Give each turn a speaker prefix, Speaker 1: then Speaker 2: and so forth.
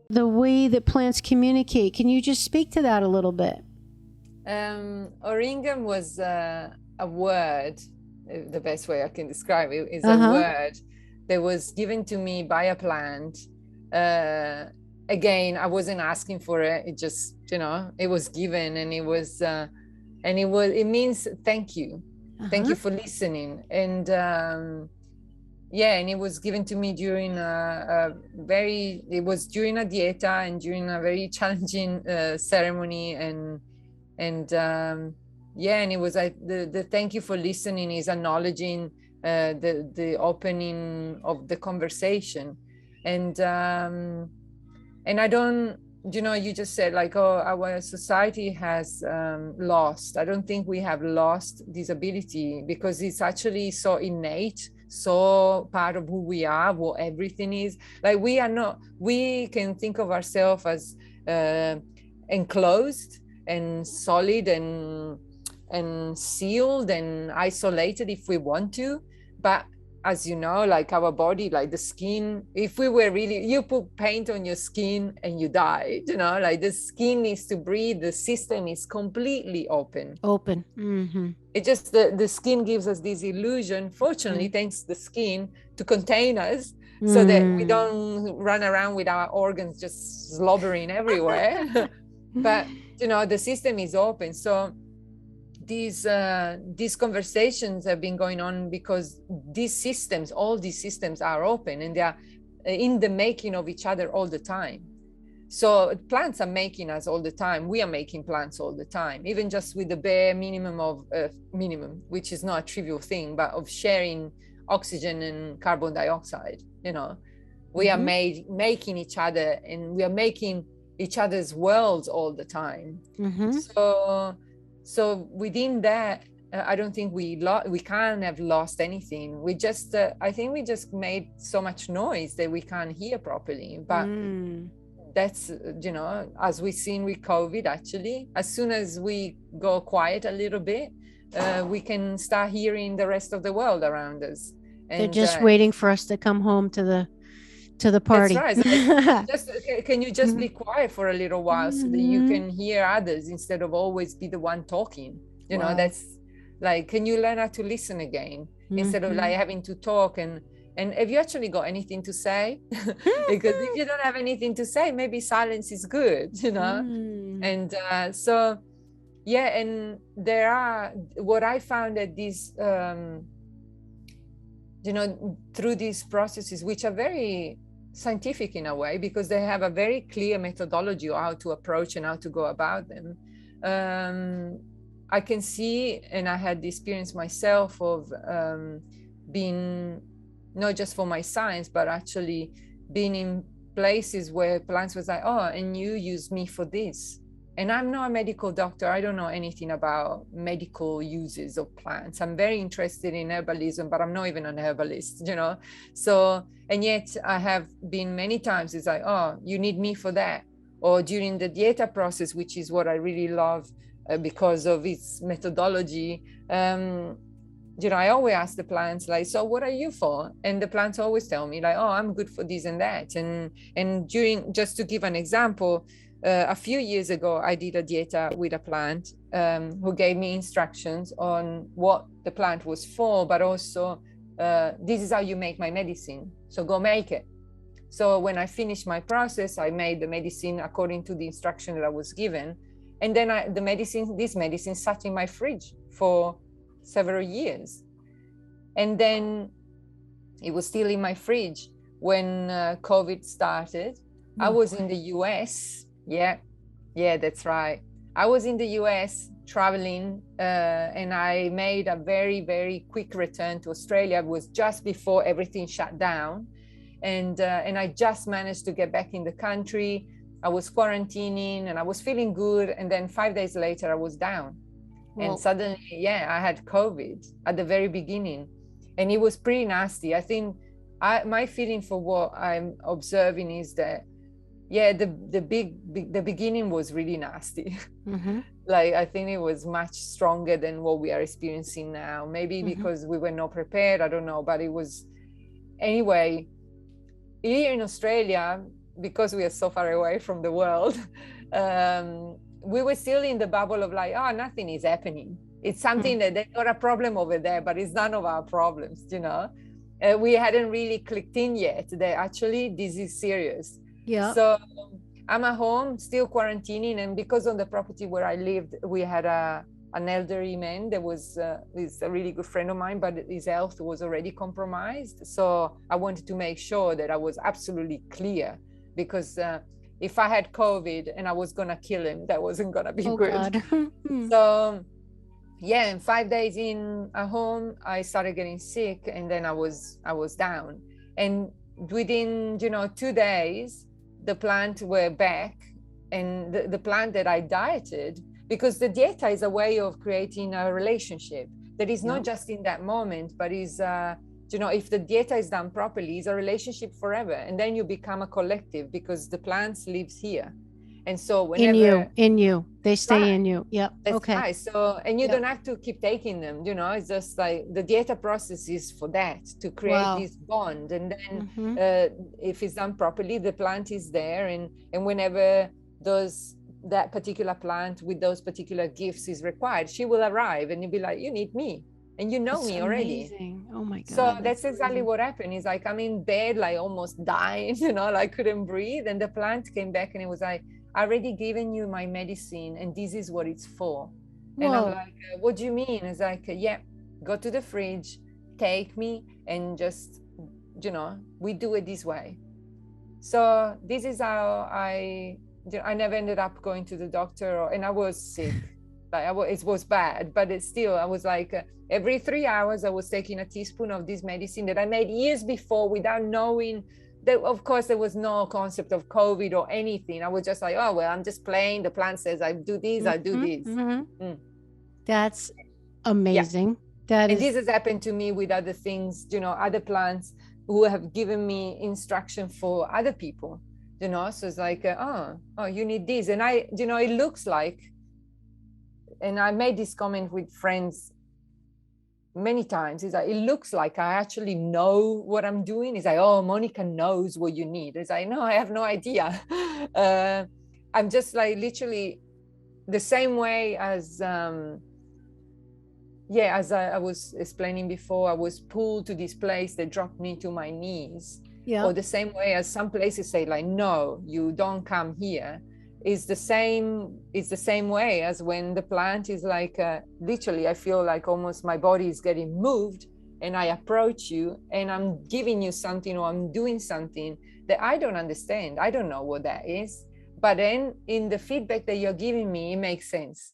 Speaker 1: the way that plants communicate. Can you just speak to that a little bit?
Speaker 2: Oringum was a word, the best way I can describe it is a word that was given to me by a plant. Again, I wasn't asking for it. It just, it was given, and it means thank you. Thank you for listening. And and it was given to me during it was during a Dieta and during a very challenging ceremony. And it was like the thank you for listening is acknowledging the opening of the conversation. And I don't, you just said like, oh, our society has lost. I don't think we have lost this ability, because it's actually so innate, so part of who we are, what everything is. Like we can think of ourselves as enclosed and solid and sealed and isolated if we want to. But as you know, like our body, like the skin, if we were really, you put paint on your skin and you die, like the skin needs to breathe. The system is completely open.
Speaker 1: Mm-hmm.
Speaker 2: It just, the skin gives us this illusion, fortunately, thanks to the skin, to contain us, so that we don't run around with our organs just slobbering everywhere. But, the system is open. So these conversations have been going on because all these systems are open, and they are in the making of each other all the time. So plants are making us all the time. We are making plants all the time, even just with the bare minimum of which is not a trivial thing, but of sharing oxygen and carbon dioxide. We are making each other, and we are making each other's worlds all the time. So within that, I don't think we can't have lost anything. We just, I think we just made so much noise that we can't hear properly. But that's, as we've seen with COVID, actually, as soon as we go quiet a little bit, we can start hearing the rest of the world around us.
Speaker 1: And they're just waiting for us to come home to the party.
Speaker 2: That's right. Can you just be quiet for a little while so that you can hear others instead of always be the one talking? That's like, can you learn how to listen again instead of like having to talk? And have you actually got anything to say? Because if you don't have anything to say, maybe silence is good, And and there are, what I found at these, through these processes, which are very scientific in a way, because they have a very clear methodology of how to approach and how to go about them. I can see, and I had the experience myself of being, not just for my science, but actually being in places where plants was like, oh, and you use me for this. And I'm not a medical doctor. I don't know anything about medical uses of plants. I'm very interested in herbalism, but I'm not even an herbalist, So, and yet I have been many times, it's like, oh, you need me for that. Or during the Dieta process, which is what I really love because of its methodology. I always ask the plants, like, so what are you for? And the plants always tell me, like, oh, I'm good for this and that. And during, just to give an example, a few years ago, I did a Dieta with a plant who gave me instructions on what the plant was for, but also this is how you make my medicine. So go make it. So when I finished my process, I made the medicine according to the instruction that I was given. And then this medicine sat in my fridge for several years. And then it was still in my fridge when COVID started. I was in the US. Yeah, that's right. I was in the US traveling and I made a very, very quick return to Australia. It was just before everything shut down. And I just managed to get back in the country. I was quarantining and I was feeling good. And then 5 days later, I was down. Whoa. And suddenly, I had COVID at the very beginning. And it was pretty nasty. I think my feeling for what I'm observing is that, the beginning was really nasty. Like, I think it was much stronger than what we are experiencing now. Maybe because we were not prepared, I don't know. But it was, anyway, here in Australia, because we are so far away from the world, we were still in the bubble of like, oh, nothing is happening. It's something that they got a problem over there, but it's none of our problems, you know. We hadn't really clicked in yet that actually this is serious.
Speaker 1: Yeah.
Speaker 2: So I'm at home, still quarantining, and because on the property where I lived, we had an elderly man that was is a really good friend of mine, but his health was already compromised. So I wanted to make sure that I was absolutely clear, because if I had COVID and I was gonna kill him, that wasn't gonna be good.
Speaker 1: God.
Speaker 2: So yeah, and 5 days in at home, I started getting sick, and then I was down. And within 2 days, the plant were back, and the plant that I dieted, because the Dieta is a way of creating a relationship that is not just in that moment, but is if the Dieta is done properly, is a relationship forever, and then you become a collective because the plants lives here. And so whenever
Speaker 1: in you, they stay in you. Yep.
Speaker 2: that's
Speaker 1: Okay.
Speaker 2: right. So, and you don't have to keep taking them, it's just like the Dieta process is for that, to create this bond. And then if it's done properly, the plant is there, and whenever that particular plant with those particular gifts is required, she will arrive, and you'll be like, you need me, and you know me already.
Speaker 1: Amazing. Oh my God.
Speaker 2: So that's exactly what happened. Is like, I'm in bed, like almost dying, like couldn't breathe, and the plant came back, and it was like, I already given you my medicine, and this is what it's for. Whoa. And I'm like, what do you mean? It's like, yeah, go to the fridge, take me, and just, we do it this way. So this is how I never ended up going to the doctor, and I was sick. Like it was bad, but it's still, I was like, every 3 hours I was taking a teaspoon of this medicine that I made years before without knowing that, of course, there was no concept of COVID or anything. I was just like, oh, well, I'm just playing. The plant says I do this, I do this.
Speaker 1: That's amazing. Yeah.
Speaker 2: This has happened to me with other things, other plants who have given me instruction for other people, so it's like, oh, you need this. And it looks like, and I made this comment with friends many times, is like, it looks like I actually know what I'm doing. It's like, oh, Monica knows what you need. It's like, no, I have no idea. I'm just like literally the same way as as I was explaining before, I was pulled to this place that dropped me to my knees. Or the same way as some places say, like, no, you don't come here. It's the same way as when the plant is like, literally, I feel like almost my body is getting moved, and I approach you, and I'm giving you something, or I'm doing something that I don't understand. I don't know what that is. But then in the feedback that you're giving me, it makes sense.